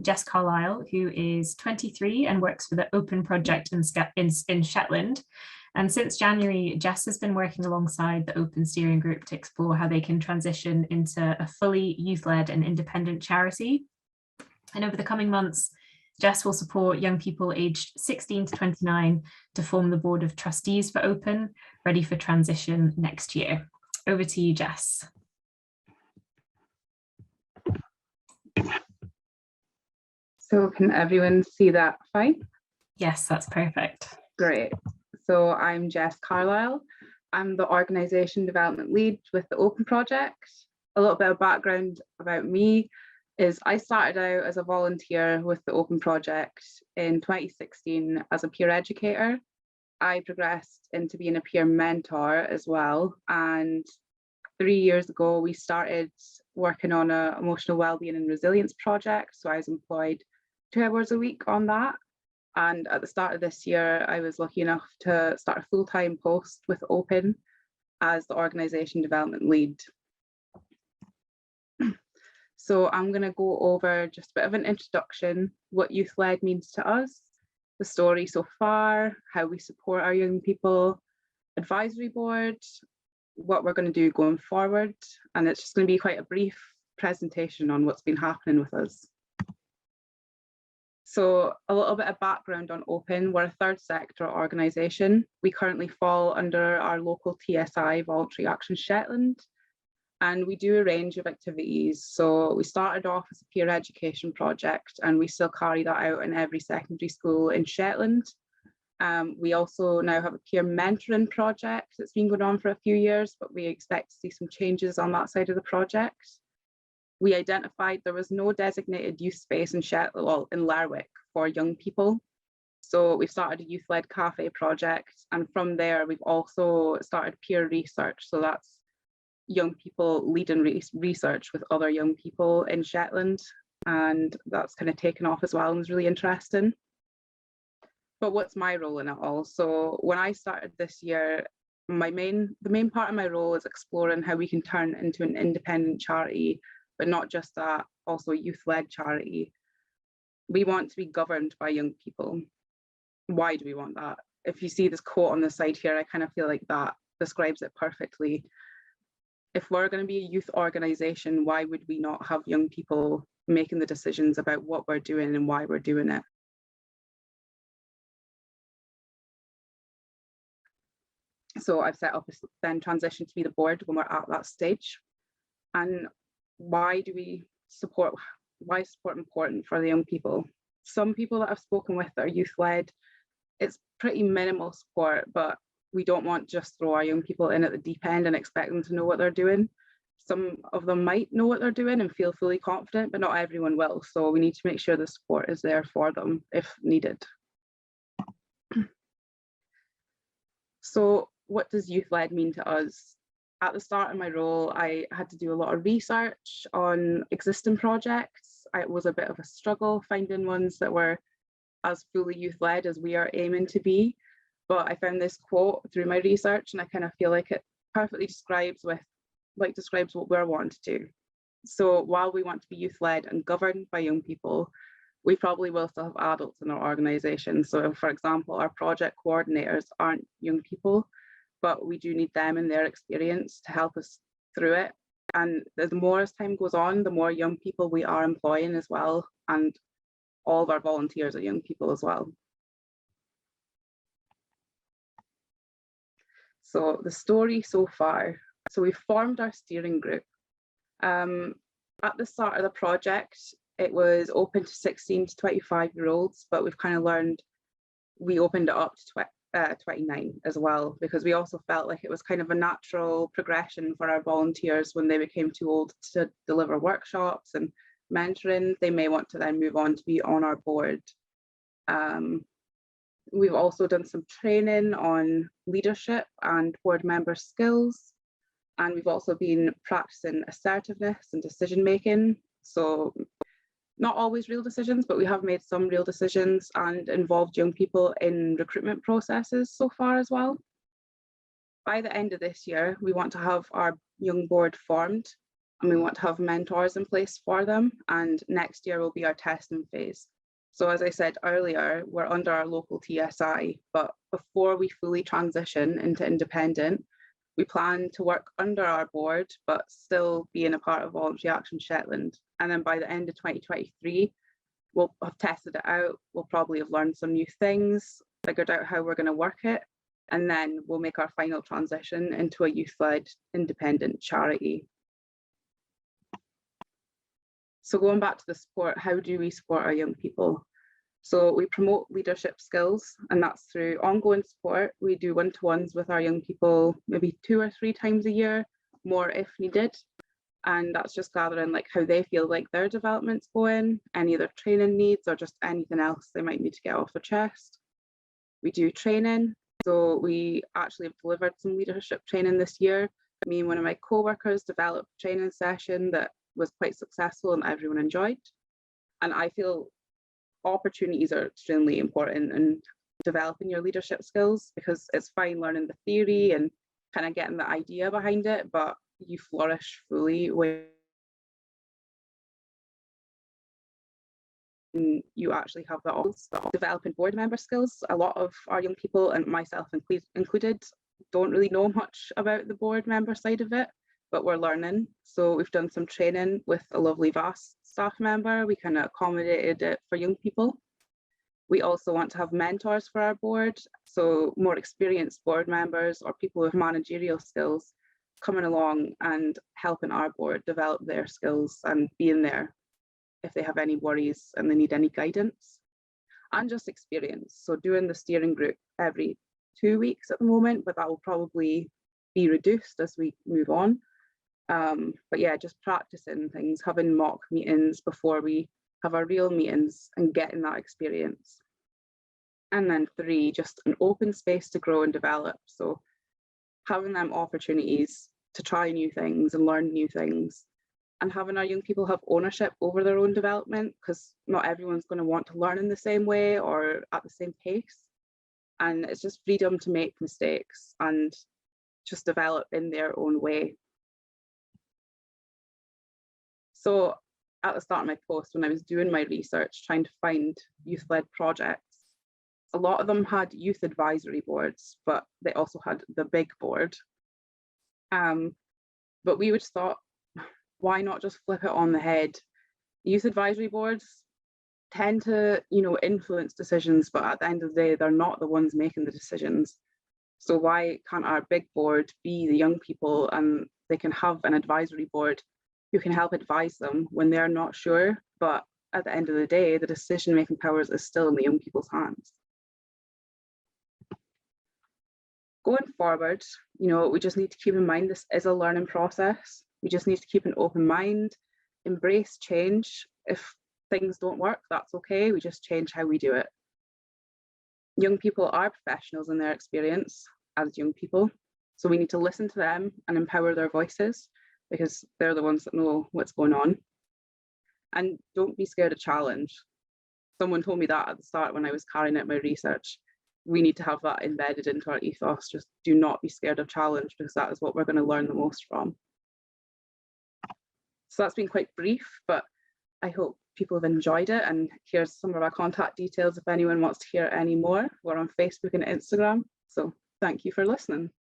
Jess Carlyle, who is 23 and works for the Open Project in Shetland. And since January, Jess has been working alongside the Open Steering Group to explore how they can transition into a fully youth-led and independent charity. And over the coming months, Jess will support young people aged 16 to 29 to form the board of trustees for Open, ready for transition next year. Over to you, Jess. So can everyone see that fine? Yes, that's perfect. Great. So I'm Jess Carlyle. I'm the organisation development lead with the Open Project. A little bit of background about me is I started out as a volunteer with the Open Project in 2016 as a peer educator. I progressed into being a peer mentor as well. And 3 years ago, we started working on an emotional wellbeing and resilience project. So I was employed 2 hours a week on that. And at the start of this year, I was lucky enough to start a full-time post with Open as the organisation development lead. So I'm going to go over just a bit of an introduction, what youth-led means to us, the story so far, how we support our young people, advisory board, what we're going to do going forward. And it's just going to be quite a brief presentation on what's been happening with us. So a little bit of background on Open. We're a third sector organisation. We currently fall under our local TSI, Voluntary Action Shetland, and we do a range of activities. So we started off as a peer education project, and we still carry that out in every secondary school in Shetland. We also now have a peer mentoring project that's been going on for a few years, but we expect to see some changes on that side of the project. We identified there was no designated youth space in Shetland, well, in Lerwick for young people. So we've started a youth-led cafe project. And from there, we've also started peer research. So that's young people leading research with other young people in Shetland. And that's kind of taken off as well and was really interesting. But what's my role in it all? So when I started this year, the main part of my role is exploring how we can turn it into an independent charity, but not just that, also a youth-led charity. We want to be governed by young people. Why do we want that? If you see this quote on the side here, I kind of feel like that describes it perfectly. If we're going to be a youth organisation, why would we not have young people making the decisions about what we're doing and why we're doing it? So I've set up a then transition to be the board when we're at that stage. And why is support important for the young people? Some people that I've spoken with that are youth-led, it's pretty minimal support, but we don't want to just throw our young people in at the deep end and expect them to know what they're doing. Some of them might know what they're doing and feel fully confident, but not everyone will. So we need to make sure the support is there for them if needed. So what does youth-led mean to us? At the start of my role, I had to do a lot of research on existing projects. It was a bit of a struggle finding ones that were as fully youth-led as we are aiming to be. But I found this quote through my research, and I kind of feel like it perfectly describes what we're wanting to do. So while we want to be youth-led and governed by young people, we probably will still have adults in our organisation. So for example, our project coordinators aren't young people, but we do need them and their experience to help us through it. And the more as time goes on, the more young people we are employing as well. And all of our volunteers are young people as well. So the story so far. So we formed our steering group. At the start of the project, it was open to 16 to 25-year-olds, but we've kind of learned we opened it up to 29 as well, because we also felt like it was kind of a natural progression for our volunteers when they became too old to deliver workshops and mentoring. They may want to then move on to be on our board. We've also done some training on leadership and board member skills, and we've also been practicing assertiveness and decision making. So not always real decisions, but we have made some real decisions and involved young people in recruitment processes so far as well. By the end of this year, we want to have our young board formed. and we want to have mentors in place for them. And next year will be our testing phase. So as I said earlier, we're under our local TSI, but before we fully transition into independent, we plan to work under our board, but still being a part of Voluntary Action Shetland. And then by the end of 2023, we'll have tested it out. We'll probably have learned some new things, figured out how we're going to work it, and then we'll make our final transition into a youth-led independent charity. So going back to the support, how do we support our young people? So we promote leadership skills, and that's through ongoing support. We do one-to-ones with our young people, maybe 2 or 3 times a year, more if needed. And that's just gathering like how they feel like their development's going, any of their training needs, or just anything else they might need to get off their chest. We do training. So we actually have delivered some leadership training this year. Me and one of my co-workers developed a training session that was quite successful and everyone enjoyed. And I feel opportunities are extremely important in developing your leadership skills, because it's fine learning the theory and kind of getting the idea behind it, but you flourish fully when you actually have that all. Developing board member skills. A lot of our young people, and myself included, don't really know much about the board member side of it, but we're learning. So we've done some training with a lovely VAS staff member. We kind of accommodated it for young people. We also want to have mentors for our board. So more experienced board members or people with managerial skills coming along and helping our board develop their skills and being there if they have any worries and they need any guidance. And just experience. So doing the steering group every 2 weeks at the moment, but that will probably be reduced as we move on. But yeah, just practicing things, having mock meetings before we have our real meetings and getting that experience. And then 3, just an open space to grow and develop. So having them opportunities to try new things and learn new things, and having our young people have ownership over their own development, because not everyone's going to want to learn in the same way or at the same pace. And it's just freedom to make mistakes and just develop in their own way. So at the start of my post, when I was doing my research, trying to find youth-led projects, a lot of them had youth advisory boards, but they also had the big board. But we just thought, why not just flip it on the head? Youth advisory boards tend to, influence decisions, but at the end of the day, they're not the ones making the decisions. So why can't our big board be the young people, and they can have an advisory board who can help advise them when they're not sure, but at the end of the day, the decision-making powers is still in the young people's hands. Going forward, we just need to keep in mind this is a learning process. We just need to keep an open mind, embrace change. If things don't work, that's okay. We just change how we do it. Young people are professionals in their experience as young people, so we need to listen to them and empower their voices, because they're the ones that know what's going on. And don't be scared of challenge. Someone told me that at the start when I was carrying out my research. We need to have that embedded into our ethos. Just do not be scared of challenge, because that is what we're going to learn the most from. So that's been quite brief, but I hope people have enjoyed it. And here's some of our contact details if anyone wants to hear any more. We're on Facebook and Instagram. So thank you for listening.